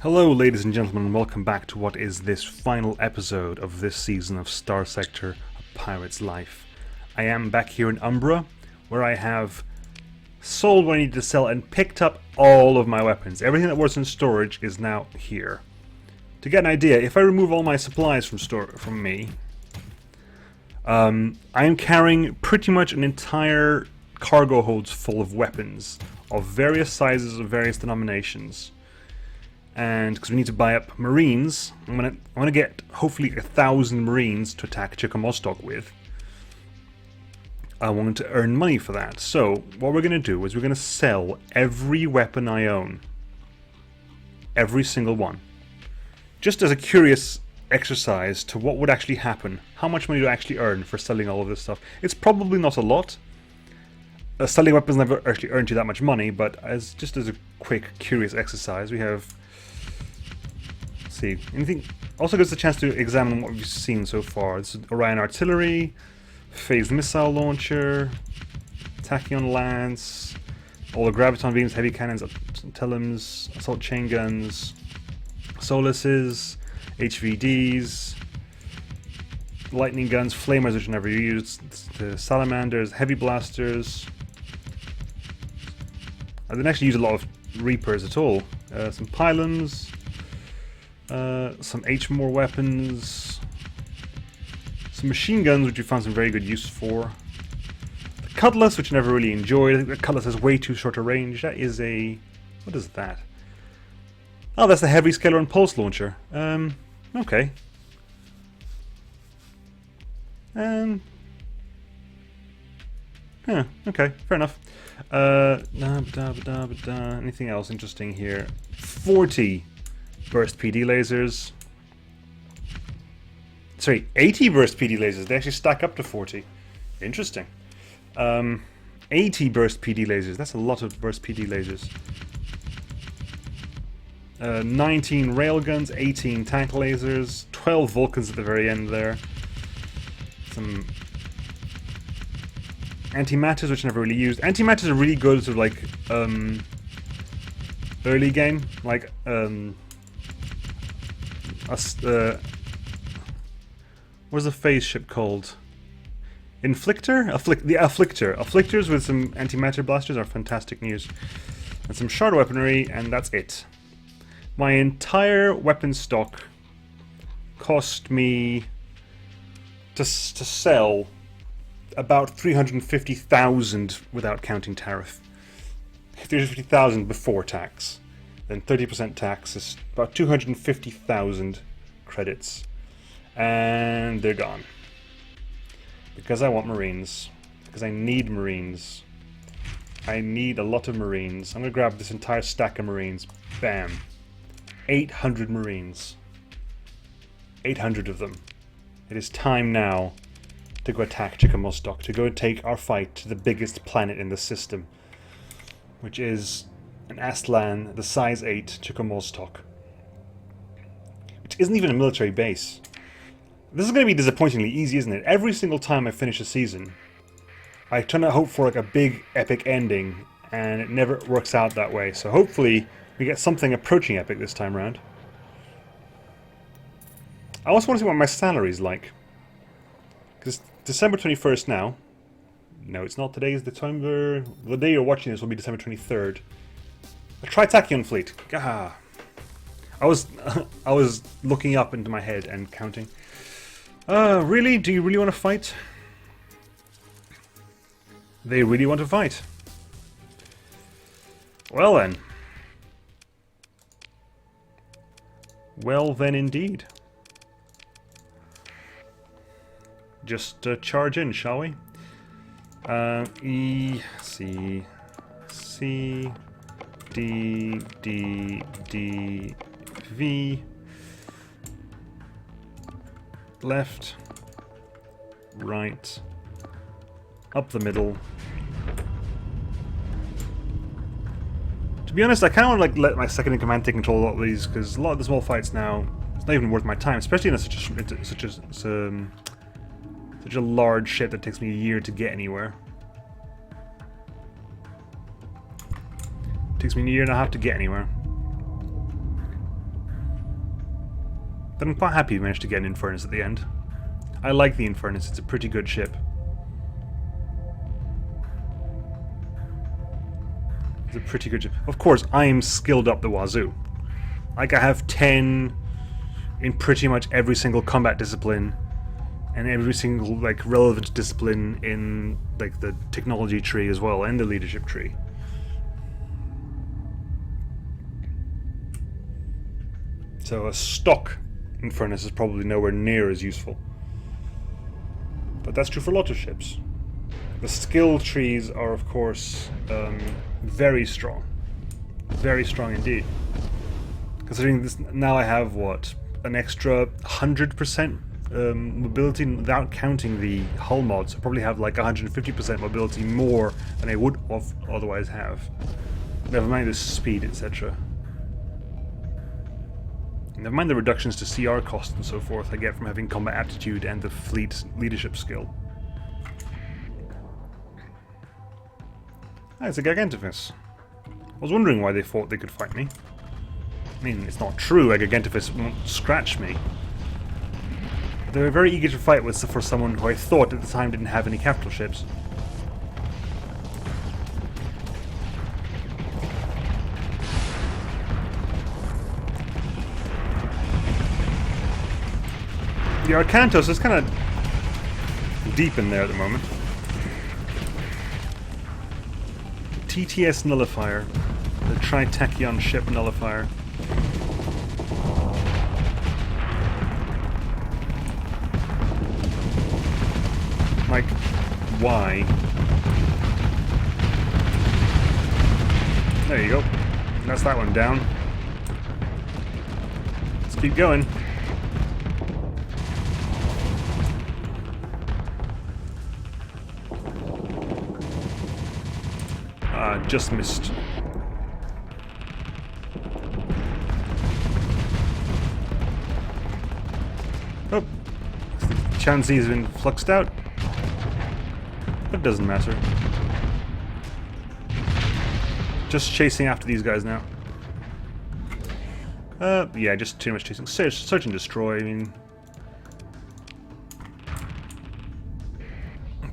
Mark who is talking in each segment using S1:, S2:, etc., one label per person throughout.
S1: Hello ladies and gentlemen and welcome back to what is this final episode of this season of Starsector, A Pirate's Life. I am back here in Umbra, where I have sold what I needed to sell and picked up all of my weapons. Everything that was in storage is now here. To get an idea, if I remove all my supplies from me, I am carrying pretty much an entire cargo holds full of weapons of various sizes, of various denominations. And because we need to buy up Marines, I'm gonna get hopefully 1,000 Marines to attack Chickamaustock with. I want to earn money for that. So what we're gonna do is we're gonna sell every weapon I own, every single one, just as a curious exercise to what would actually happen. How much money do I actually earn for selling all of this stuff? It's probably not a lot. Selling weapons never actually earned you that much money, but just as a quick curious exercise, we have. See, anything also gives us a chance to examine what we've seen so far. This is Orion artillery, phased missile launcher, tachyon lance, all the graviton beams, heavy cannons, telems, assault chain guns, solaces, HVDs, lightning guns, flamers which are never used, the salamanders, heavy blasters. I didn't actually use a lot of reapers at all. Some pylons. Some H-more weapons, some machine guns which we found some very good use for, the cutlass which I never really enjoyed. I think the cutlass has way too short a range. That is a... what is that? Oh, that's the heavy scalar and pulse launcher. Okay. Yeah, okay, fair enough. Anything else interesting here? 40 burst PD lasers. Sorry, 80 burst PD lasers. They actually stack up to 40. Interesting. 80 burst PD lasers. That's a lot of burst PD lasers. 19 railguns, 18 tank lasers, 12 Vulcans at the very end there. Some antimatters, which I never really used. Antimatters are really good sort of like early game, like what's the phase ship called? Inflictor? The Afflictor. Afflictors with some antimatter blasters are fantastic news. And some shard weaponry, and that's it. My entire weapon stock cost me to sell about 350,000 without counting tariff. 350,000 before tax. Then 30% tax is about 250,000 credits. And they're gone. Because I want Marines. Because I need Marines. I need a lot of Marines. I'm going to grab this entire stack of Marines. Bam. 800 Marines. 800 of them. It is time now to go attack Chickamaustock. To go take our fight to the biggest planet in the system. Which is an Astlan, the size 8 Chickamaustock. Which isn't even a military base. This is going to be disappointingly easy, isn't it? Every single time I finish a season, I try to hope for like a big epic ending, and it never works out that way. So hopefully we get something approaching epic this time around. I also want to see what my salary's like. Because December 21st now. No, it's not. Today is December... the day you're watching this will be December 23rd. A Tritachyon fleet. Ah. I was looking up into my head and counting. Really? Do you really want to fight? They really want to fight. Well then. Well then indeed. Just charge in, shall we? E, C, C, D, D, D, V. Left, right, up the middle. To be honest, I kind of want to like let my second in command take control of a lot of these, because a lot of the small fights now, it's not even worth my time, especially in such a large ship that takes me a year to get anywhere. It takes me a year and a half to get anywhere. But I'm quite happy we managed to get an Infernus at the end. I like the Infernus, it's a pretty good ship. It's a pretty good ship. Of course, I am skilled up the wazoo. Like, I have 10 in pretty much every single combat discipline, and every single, like, relevant discipline in, like, the technology tree as well, and the leadership tree. So a stock Infernus is probably nowhere near as useful. But that's true for a lot of ships. The skill trees are, of course, very strong. Very strong indeed. Considering this, now I have, what, an extra 100% mobility without counting the hull mods. I probably have like 150% mobility more than I would otherwise have. Never mind the speed, etc. Never mind the reductions to CR cost and so forth I get from having combat aptitude and the fleet leadership skill. Ah, it's a Gigantifus. I was wondering why they thought they could fight me. I mean, it's not true, a Gigantifus won't scratch me. They were very eager to fight with for someone who I thought at the time didn't have any capital ships. The Arcantos is kind of deep in there at the moment. TTS Nullifier. The Tritachyon ship Nullifier. Like, why? There you go. That's that one down. Let's keep going. Just missed. Oh, Chansey has been fluxed out. But it doesn't matter. Just chasing after these guys now. Yeah, just too much chasing. Search and destroy, I mean...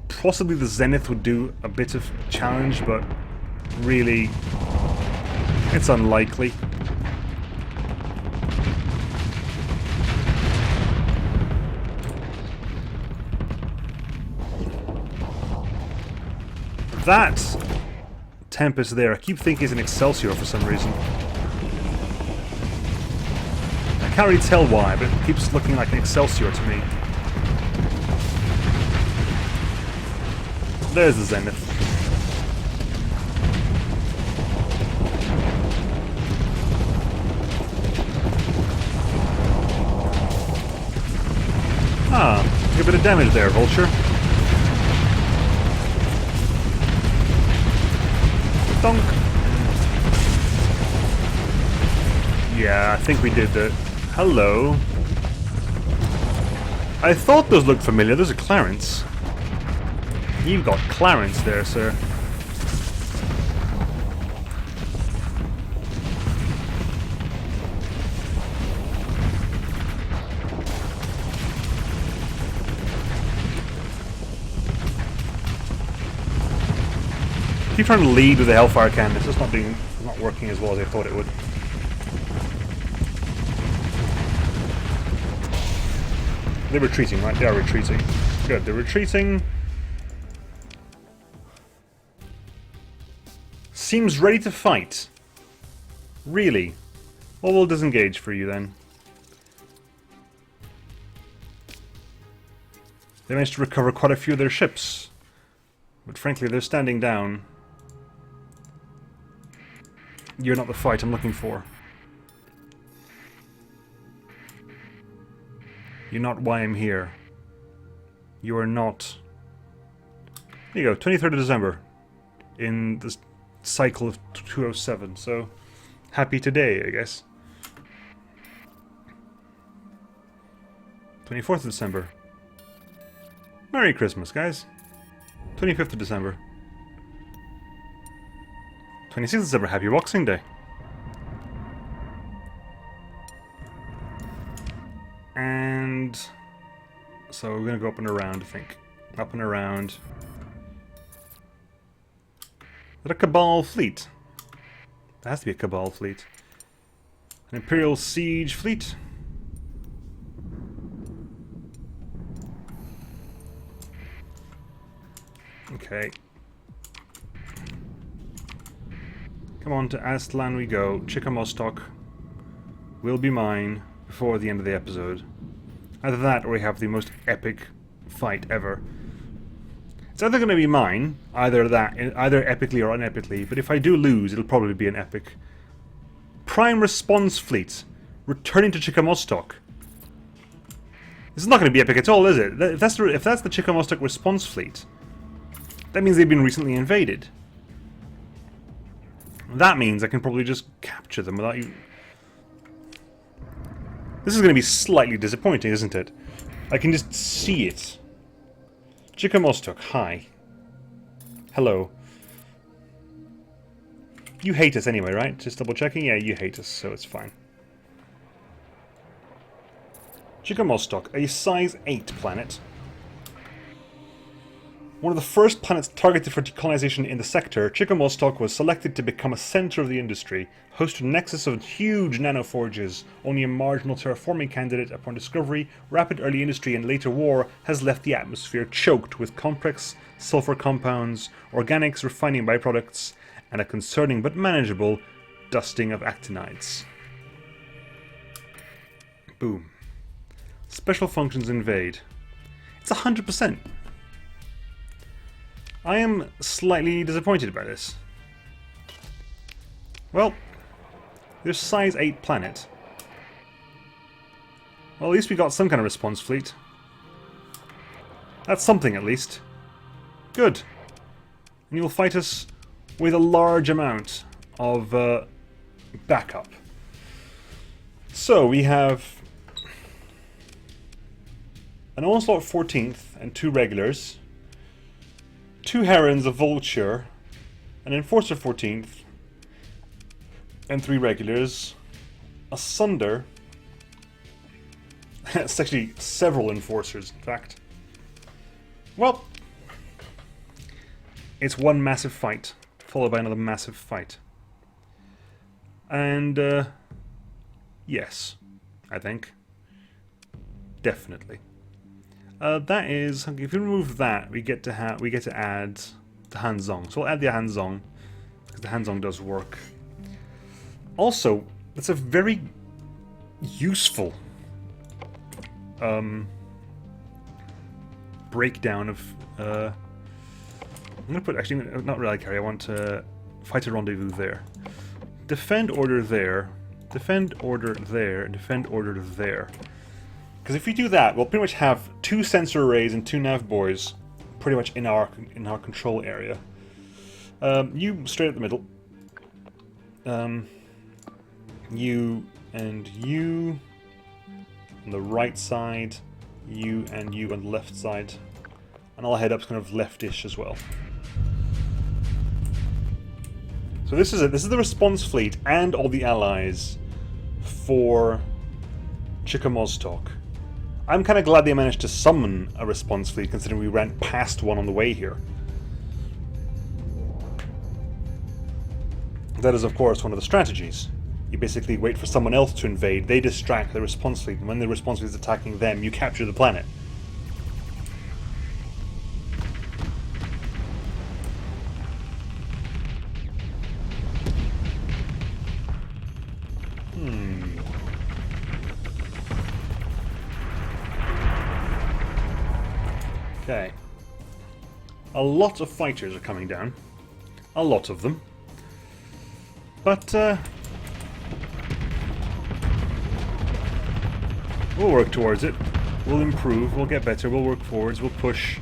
S1: Possibly the Zenith would do a bit of challenge, but really, it's unlikely. That Tempest there, I keep thinking is an Excelsior for some reason. I can't really tell why, but it keeps looking like an Excelsior to me. There's the Zenith. Ah, a bit of damage there, Vulture. Donk. Yeah, I think we did that. Hello. I thought those looked familiar. Those are Clarence. You've got Clarence there, sir. Keep trying to lead with the Hellfire Cannon. It's just not working as well as I thought it would. They're retreating, right? They are retreating. Good, they're retreating. Seems ready to fight. Really? Well, we'll disengage for you then. They managed to recover quite a few of their ships. But frankly, they're standing down. You're not the fight I'm looking for. You're not why I'm here. You are not... There you go, 23rd of December. In this cycle of 207, so... Happy today, I guess. 24th of December. Merry Christmas, guys. 25th of December. 26th of December, Happy Boxing Day. And so we're going to go up and around, I think. Up and around. Is that a Cabal fleet? That has to be a Cabal fleet. An Imperial Siege fleet? Okay. Come on, to Aztlan we go. Chickamostok will be mine before the end of the episode. Either that or we have the most epic fight ever. It's either going to be mine, either epically or unepically, but if I do lose, it'll probably be an epic. Prime Response Fleet, returning to Chickamostok. This is not going to be epic at all, is it? If that's the Chickamostok Response Fleet, that means they've been recently invaded. That means I can probably just capture them without you... This is going to be slightly disappointing, isn't it? I can just see it. Chickamostok, hi. Hello. You hate us anyway, right? Just double checking? Yeah, you hate us, so it's fine. Chickamostok, a size 8 planet. One of the first planets targeted for decolonization in the sector, Chickamostok was selected to become a center of the industry, host to a nexus of huge nanoforges. Only a marginal terraforming candidate upon discovery, rapid early industry and later war has left the atmosphere choked with complex sulfur compounds, organics refining byproducts, and a concerning but manageable dusting of actinides. Boom. Special functions invade. It's 100%. I am slightly disappointed by this. Well, there's size 8 planet. Well, at least we got some kind of response fleet. That's something, at least. Good. And you'll fight us with a large amount of backup. So, we have an Onslaught 14th and 2 regulars. 2 Herons, a Vulture, an Enforcer 14th, and 3 regulars, a Sunder. It's actually several Enforcers, in fact. Well, it's one massive fight, followed by another massive fight. And, yes, I think. Definitely. That is, if we remove that, we get to add the Hanzong. So we'll add the Hanzong, because the Hanzong does work. Also, it's a very useful breakdown of... I'm going to put, actually, not Relic Carrier, I want Fighter Rendezvous there. Defend Order there, Defend Order there, and Defend Order there. Because if we do that, we'll pretty much have 2 sensor arrays and 2 nav boys pretty much in our control area. You straight at the middle. You and you on the right side. You and you on the left side. And I'll head up kind of leftish as well. So this is it. This is the response fleet and all the allies for Chickamostok. I'm kind of glad they managed to summon a response fleet, considering we ran past one on the way here. That is, of course, one of the strategies. You basically wait for someone else to invade, they distract the response fleet, and when the response fleet is attacking them, you capture the planet. Okay. A lot of fighters are coming down. A lot of them. But, we'll work towards it. We'll improve, we'll get better, we'll work forwards, we'll push.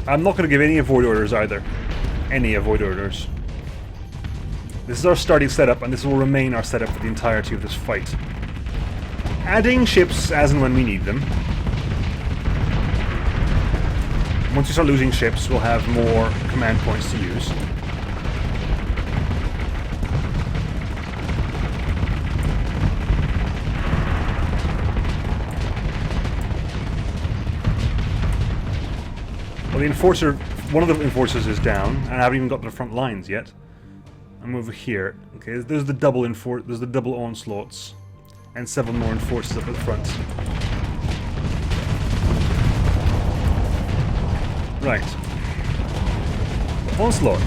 S1: I'm not going to give any avoid orders either. Any avoid orders. This is our starting setup, and this will remain our setup for the entirety of this fight. Adding ships as and when we need them. Once we start losing ships, we'll have more command points to use. the enforcer, one of the enforcers is down, and I haven't even got to the front lines yet. I'm over here. Okay, there's the double there's the double onslaughts, and several more enforcers up at the front. Right. Onslaught.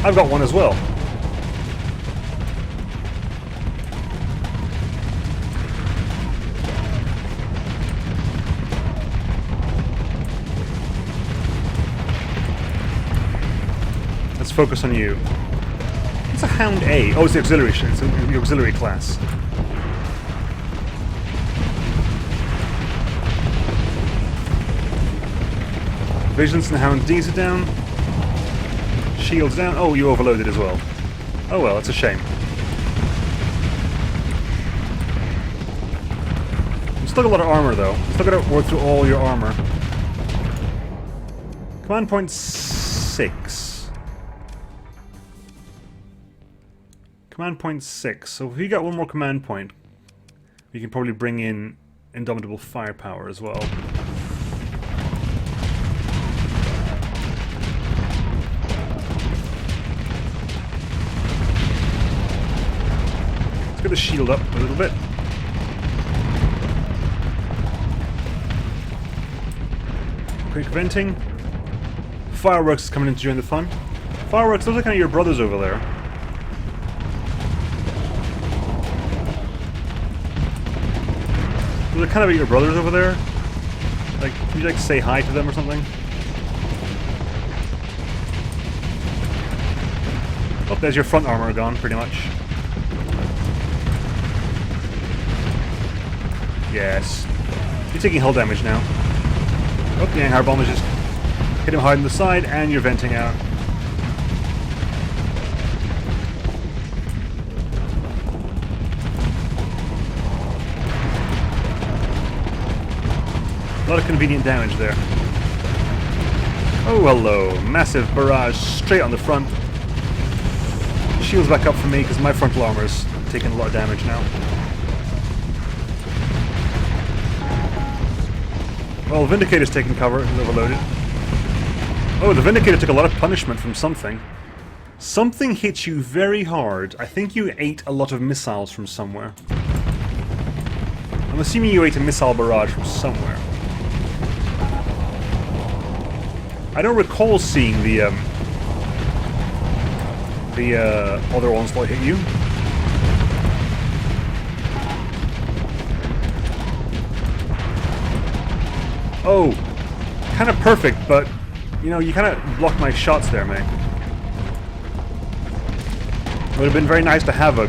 S1: I've got one as well. Let's focus on you. It's a Hound A. Oh, it's the auxiliary ship. It's the auxiliary class. Vigilance and Hound D's are down. Shields down. Oh, you overloaded as well. Oh well, it's a shame. You've still got a lot of armor though. You've still got to work through all your armor. Command point 6. Command point 6. So if we got one more command point, we can probably bring in indomitable firepower as well. Let's get the shield up a little bit. Quick venting. Fireworks is coming in to join the fun. Fireworks, those are kind of your brothers over there. Those are kind of your brothers over there. Like, can you like say hi to them or something? Oh, there's your front armor gone, pretty much. Yes. You're taking hull damage now. Oh, the Anghar bomb has just hit him hard in the side, and you're venting out. A lot of convenient damage there. Oh, hello. Massive barrage straight on the front. Shields back up for me because my frontal armor's taking a lot of damage now. Well, Vindicator's taking cover and overloaded. Oh, the Vindicator took a lot of punishment from something. Something hit you very hard. I think you ate a lot of missiles from somewhere. I'm assuming you ate a missile barrage from somewhere. I don't recall seeing the other onslaught hit you. Oh, kind of perfect, but you know, you kind of blocked my shots there, mate. It would have been very nice to have a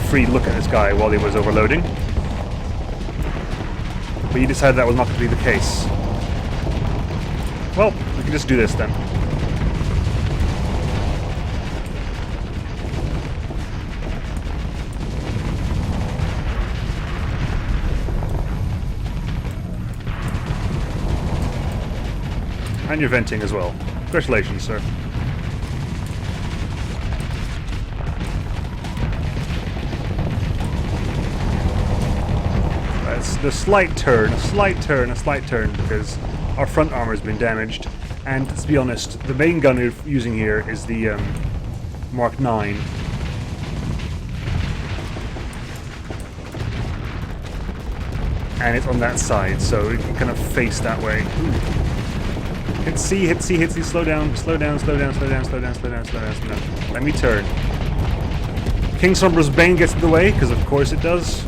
S1: free look at this guy while he was overloading, but you decided that was not going to be the case. Well, we can just do this then. And you're venting as well. Congratulations, sir. That's the slight turn, a slight turn, because our front armor has been damaged. And let's be honest, the main gun we're using here is the Mark 9. And it's on that side, so it can kind of face that way. Hit C, hit C, hit C, slow down, slow down, slow down, slow down, slow down, slow down, slow down, slow down. Let me turn. King Slumber's Bane gets in the way, because of course it does.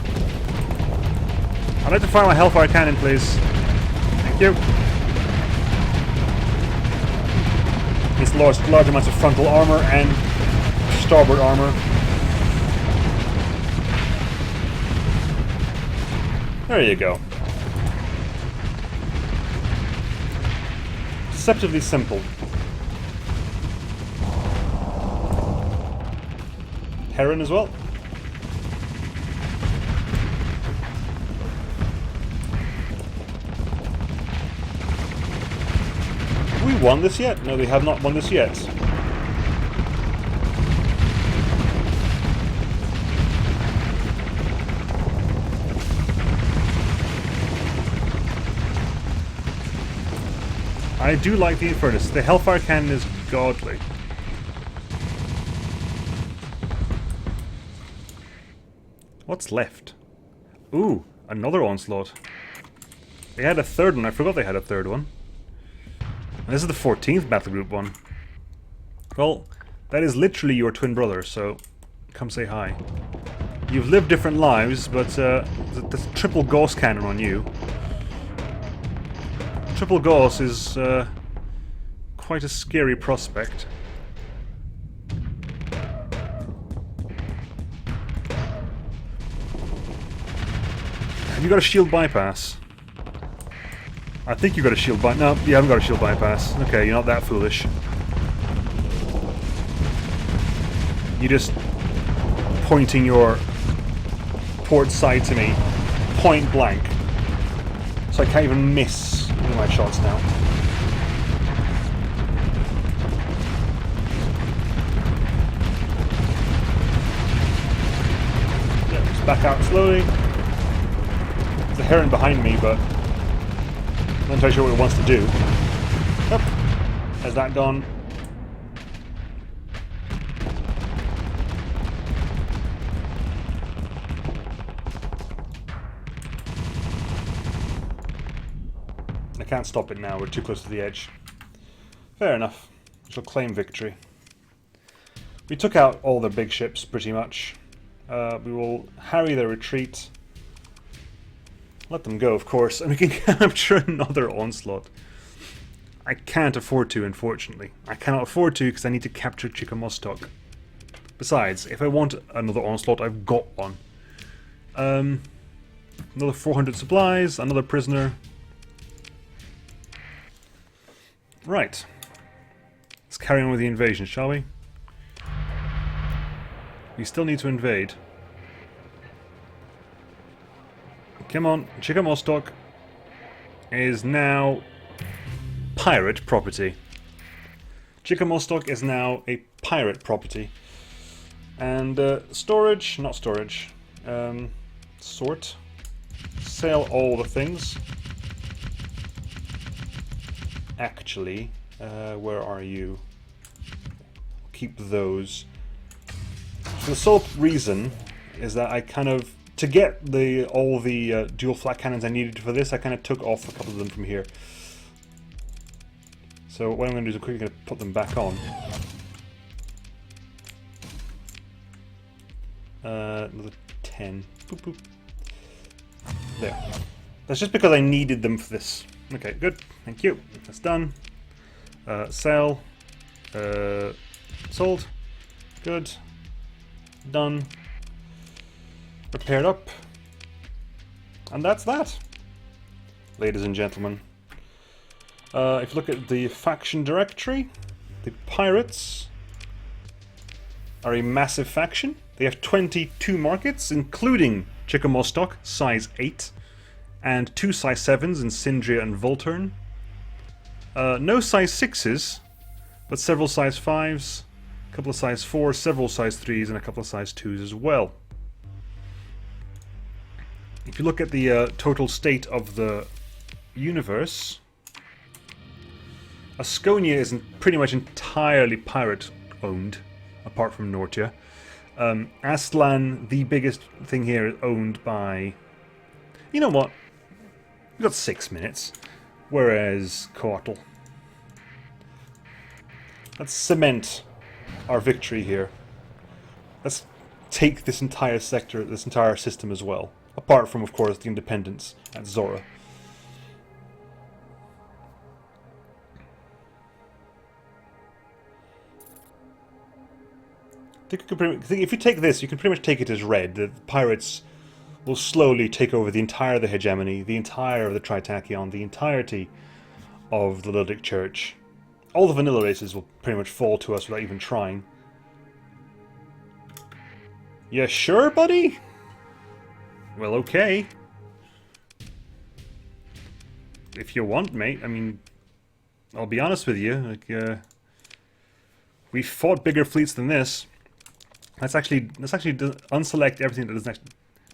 S1: I'd like to fire my Hellfire Cannon, please. Thank you. It's large amounts of frontal armor and starboard armor. There you go. Deceptively simple. Heron as well. Have we won this yet? No, we have not won this yet. I do like the Infernus. The Hellfire Cannon is godly. What's left? Ooh, another Onslaught. They had a third one. I forgot they had a third one. And this is the 14th Battle Group one. Well, that is literally your twin brother, so come say hi. You've lived different lives, but the triple Gauss cannon on you. Triple Gauss is quite a scary prospect. Have you got a shield bypass? I think you got a shield bypass. No, you haven't got a shield bypass. Okay, you're not that foolish. You're just pointing your port side to me, point blank. So I can't even miss one of my shots now. Yeah, just back out slowly. There's a heron behind me, but I'm not entirely sure what it wants to do. Yep. Has that gone? I can't stop it now, we're too close to the edge. Fair enough. We shall claim victory. We took out all their big ships, pretty much. We will harry their retreat. Let them go, of course, and we can capture another Onslaught. I can't afford to, unfortunately. I cannot afford to because I need to capture Chickamostok. Besides, if I want another Onslaught, I've got one. Another 400 supplies, another prisoner. Right. Let's carry on with the invasion, shall we? We still need to invade. Come on, Chickamostok is now pirate property. Chickamostok is now a pirate property. And storage, not storage, sort, sell all the things. Actually, where are you? Keep those. For the sole reason is that I kind of, to get all the dual flat cannons I needed for this, I kind of took off a couple of them from here. So what I'm going to do is I'm quickly going to put them back on. Another 10. Boop, boop. There. That's just because I needed them for this. Okay, good. Thank you. That's done. Sell. Sold. Good. Done. Repaired up. And that's that. Ladies and gentlemen. If you look at the faction directory, the pirates are a massive faction. They have 22 markets, including Chickamostok, size 8, and 2 size 7s in Sindria and Volturn. No size 6s, but several size 5s, a couple of size 4s, several size 3s, and a couple of size 2s as well. If you look at the total state of the universe, Asconia is pretty much entirely pirate-owned, apart from Nortia. Aztlan, the biggest thing here, is owned by... You know what? We've got 6 minutes. Whereas Coatl. Let's cement our victory here. Let's take this entire sector, this entire system as well. Apart from, of course, the independence at Zora. If you take this, you can pretty much take it as read. The pirates will slowly take over the entire of the hegemony, the entire of the Tritachyon, the entirety of the Ludic Church. All the vanilla races will pretty much fall to us without even trying. You sure, buddy? Well, okay. If you want, mate. I mean, I'll be honest with you. Like, we've fought bigger fleets than this. Let's actually unselect everything that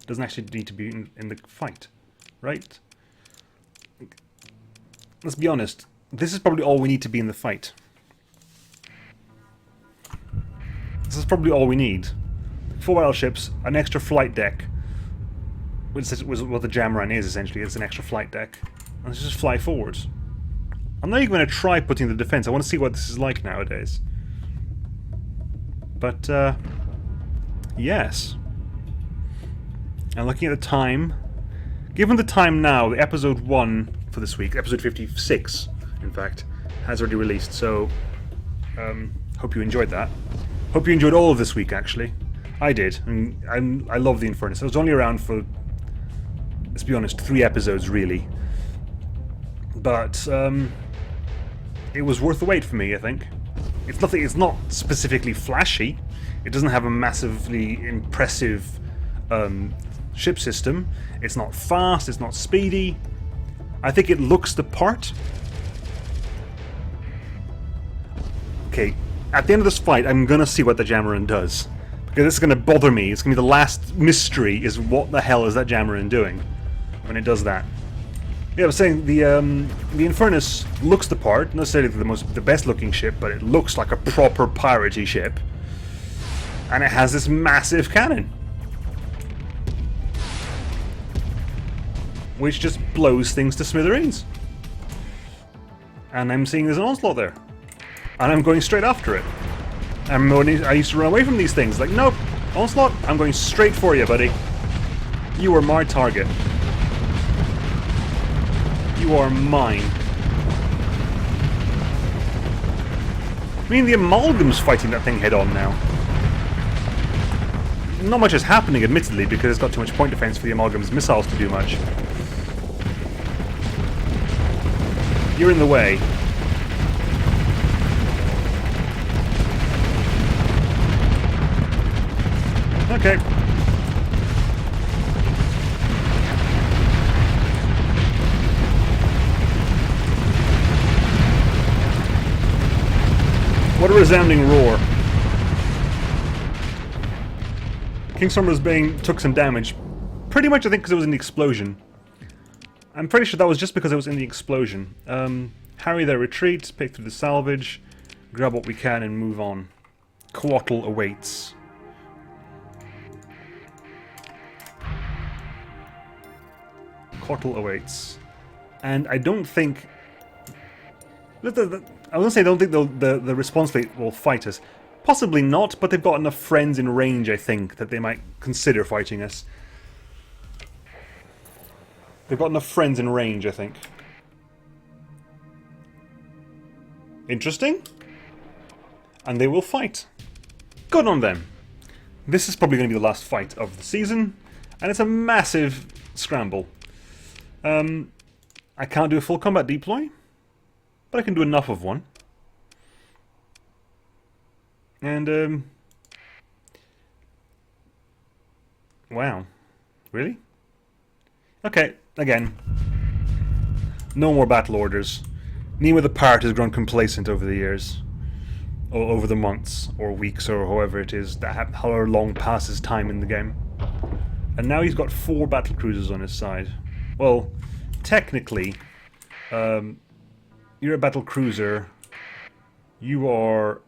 S1: doesn't actually need to be in the fight, right? Let's be honest. this is probably all we need to be in the fight. This is probably all we need. 4 battleships, an extra flight deck, which is what the Jamaran is essentially. It's an extra flight deck. And let's just fly forwards. I'm not even going to try putting the defense. I want to see what this is like nowadays. But, yes. And looking at the time, given the time now, the episode 1 for this week, episode 56, in fact, has already released, so hope you enjoyed that. Hope you enjoyed all of this week, actually. I did, and I love the Infernus. I was only around for, let's be honest, 3 episodes, really. But, it was worth the wait for me, I think. It's not specifically flashy. It doesn't have a massively impressive ship system. It's not fast, it's not speedy. I think it looks the part. Okay, at the end of this fight, I'm gonna see what the Jamaran does. Because it's gonna bother me. It's gonna be the last mystery, is what the hell is that Jamaran doing when it does that. Yeah, I was saying, the Infernus looks the part, not necessarily the best looking ship, but it looks like a proper piratey ship. And it has this massive cannon, which just blows things to smithereens. And I'm seeing there's an onslaught there. And I'm going straight after it. I used to run away from these things, like, nope, onslaught, I'm going straight for you, buddy. You are my target. You are mine. I mean, the Amalgam's fighting that thing head-on now. Not much is happening, admittedly, because it's got too much point defense for the Amalgam's missiles to do much. You're in the way. Okay. What a resounding roar. Kingstormer's Bane took some damage. Pretty much, I think, because it was in the explosion. I'm pretty sure that was just because it was in the explosion. Harry their retreat, pick through the salvage, grab what we can and move on. Coatl awaits. Coatl awaits. And I don't think... I was going to say I don't think the response fleet will fight us. Possibly not, but they've got enough friends in range, I think, that they might consider fighting us. They've got enough friends in range, I think. Interesting. And they will fight. Good on them. This is probably going to be the last fight of the season, and it's a massive scramble. I can't do a full combat deploy, but I can do enough of one. And, wow. Really? Okay, again. No more battle orders. Nemo the Pirate has grown complacent over the years. Or over the months, or weeks, or however it is, however long passes time in the game. And now he's got 4 battle cruisers on his side. Well, technically, you're a battle cruiser. You are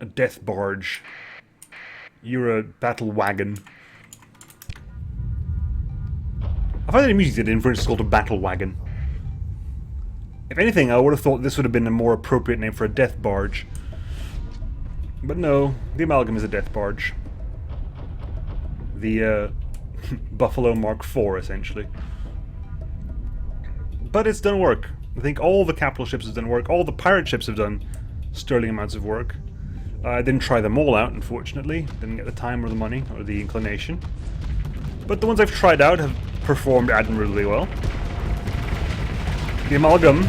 S1: a death barge. You're a battle wagon. I find it amusing that Infernus is called a battle wagon. If anything, I would have thought this would have been a more appropriate name for a death barge. But no, the Amalgam is a death barge. The Buffalo Mark IV, essentially. But it's done work. I think all the capital ships have done work. All the pirate ships have done sterling amounts of work. I didn't try them all out, unfortunately. Didn't get the time or the money or the inclination. But the ones I've tried out have performed admirably well. The Amalgam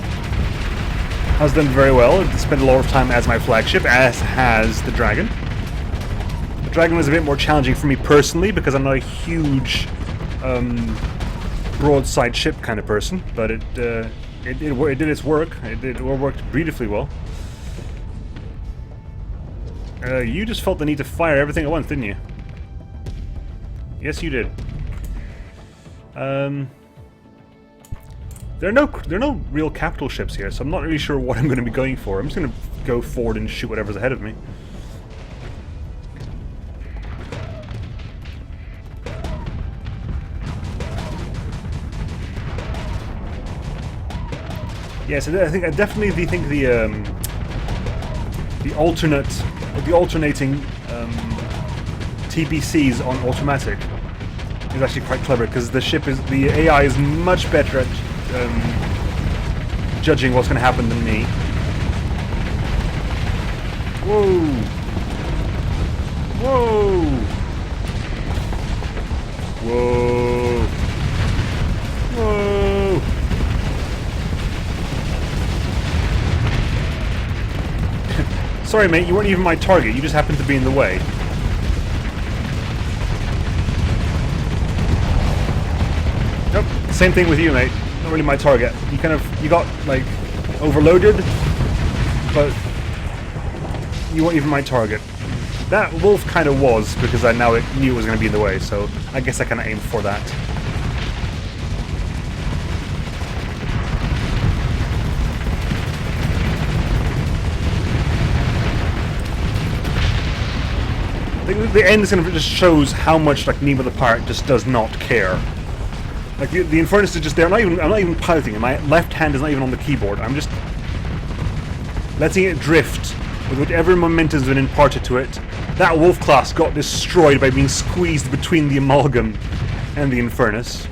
S1: has done very well. It spent a lot of time as my flagship, as has the Dragon. The Dragon was a bit more challenging for me personally because I'm not a huge broadside ship kind of person, but it did its work. It worked beautifully well. You just felt the need to fire everything at once, didn't you? Yes, you did. There are no real capital ships here, so I'm not really sure what I'm going to be going for. I'm just going to go forward and shoot whatever's ahead of me. Yes, I definitely think the alternating TBCs on automatic is actually quite clever, because the AI is much better at judging what's going to happen than me. Whoa! Whoa! Whoa! Whoa! Sorry, mate, you weren't even my target. You just happened to be in the way. Nope. Same thing with you, mate. Not really my target. You got, like, overloaded, but you weren't even my target. That wolf kind of was, because I knew it was going to be in the way, so I guess I kind of aimed for that. The end is going to just shows how much like Nemo the pirate just does not care. Like the Infernus is just there. I'm not even piloting it. My left hand is not even on the keyboard. I'm just letting it drift with whatever momentum has been imparted to it. That wolf class got destroyed by being squeezed between the Amalgam and the Infernus.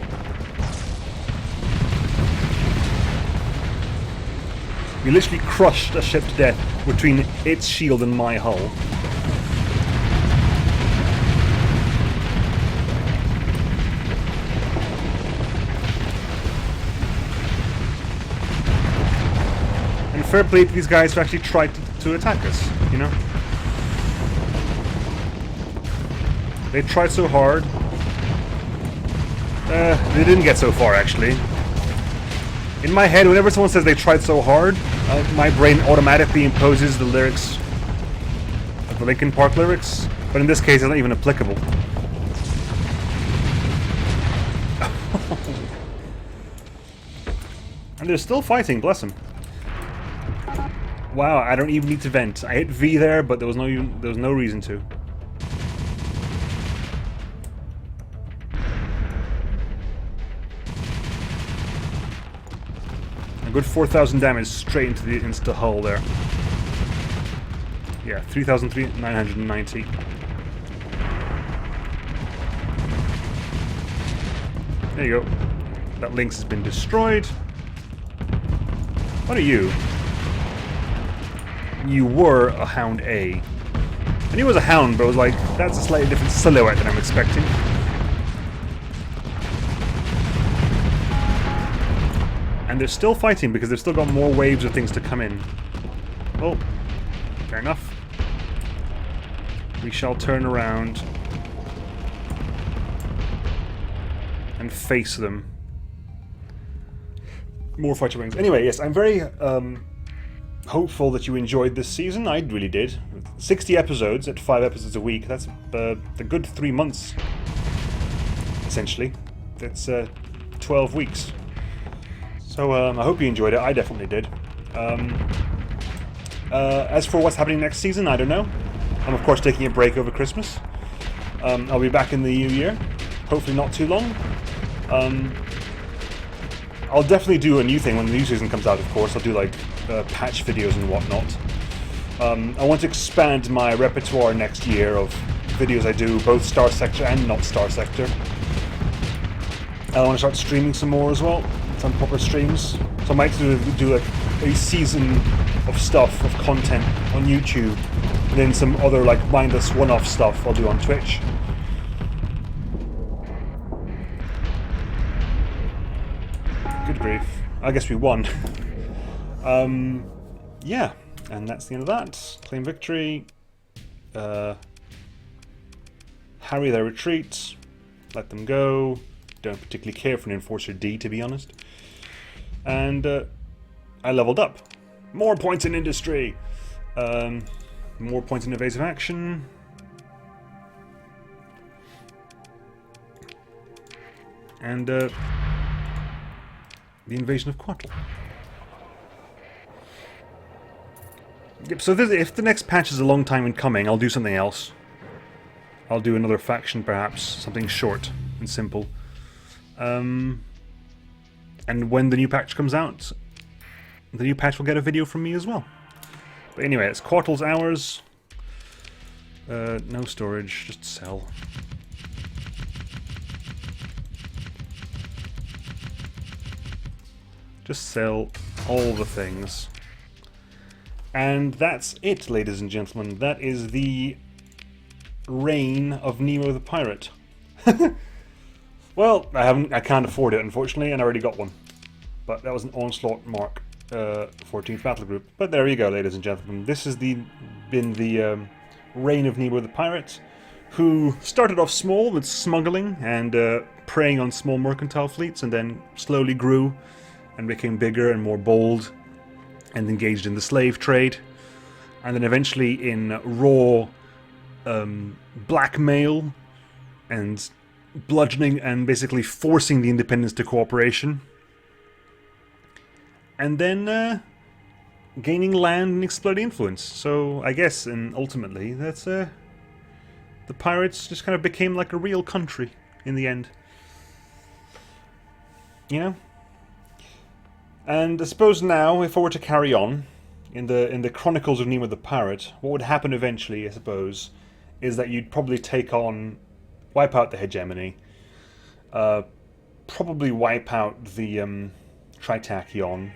S1: We literally crushed a ship to death between its shield and my hull. Fair play to these guys who actually tried to attack us, you know? They tried so hard. They didn't get so far, actually. In my head, whenever someone says they tried so hard, my brain automatically imposes the lyrics of the Linkin Park lyrics, but in this case, it's not even applicable. And they're still fighting, bless them. Wow, I don't even need to vent. I hit V there, but there was no reason to. A good 4,000 damage straight into the hull there. Yeah, 3,990. There you go. That Lynx has been destroyed. What are you? You were a Hound A. I knew it was a Hound, but I was like, that's a slightly different silhouette than I'm expecting. And they're still fighting because they've still got more waves of things to come in. Oh, fair enough. We shall turn around and face them. More fighter wings. Anyway, yes, I'm very hopeful that you enjoyed this season. I really did. 60 episodes at 5 episodes a week. That's a good 3 months, essentially. That's 12 weeks. So I hope you enjoyed it. I definitely did. As for what's happening next season, I don't know. I'm of course taking a break over Christmas. I'll be back in the new year. Hopefully not too long. I'll definitely do a new thing when the new season comes out, of course. I'll do like patch videos and whatnot. I want to expand my repertoire next year of videos I do, both Starsector and not Starsector. I want to start streaming some more as well, some proper streams. So I might do like a season of stuff, of content on YouTube, and then some other like mindless one-off stuff I'll do on Twitch. Good grief. I guess we won. Yeah, and that's the end of that. Claim victory. Harry their retreat. Let them go. Don't particularly care for an Enforcer D, to be honest. And I leveled up. More points in industry. More points in evasive action. And The invasion of Quattle. Yep, so if the next patch is a long time in coming, I'll do something else. I'll do another faction, perhaps. Something short and simple. And when the new patch comes out, the new patch will get a video from me as well. But anyway, it's Quattle's Hours. No storage, just sell. Just sell all the things. And that's it, ladies and gentlemen. That is the reign of Nemo the Pirate. Well, I can't afford it, unfortunately, and I already got one. But that was an Onslaught Mark 14th Battle Group. But there you go, ladies and gentlemen. This has been the reign of Nemo the Pirate, who started off small with smuggling and preying on small mercantile fleets, and then slowly grew and became bigger and more bold and engaged in the slave trade, and then eventually in raw blackmail and bludgeoning and basically forcing the independents to cooperation, and then gaining land and exploiting influence. So I guess, and ultimately, that's the pirates just kind of became like a real country in the end. You know? And I suppose now, if I were to carry on in the Chronicles of Nemo the Pirate, what would happen eventually, I suppose, is that you'd probably wipe out the hegemony, probably wipe out the Tritachyon,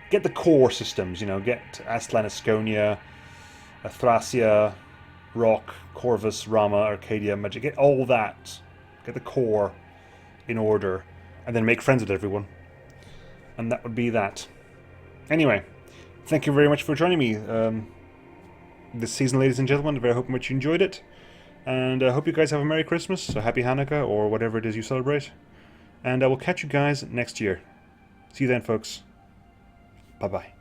S1: get the core systems, you know, get Aztlan, Asconia, Thracia, Rock, Corvus, Rama, Arcadia, Magic, get all that, get the core in order, and then make friends with everyone. And that would be that. Anyway, thank you very much for joining me this season, ladies and gentlemen. I very hope much you enjoyed it. And I hope you guys have a Merry Christmas, a Happy Hanukkah, or whatever it is you celebrate. And I will catch you guys next year. See you then, folks. Bye-bye.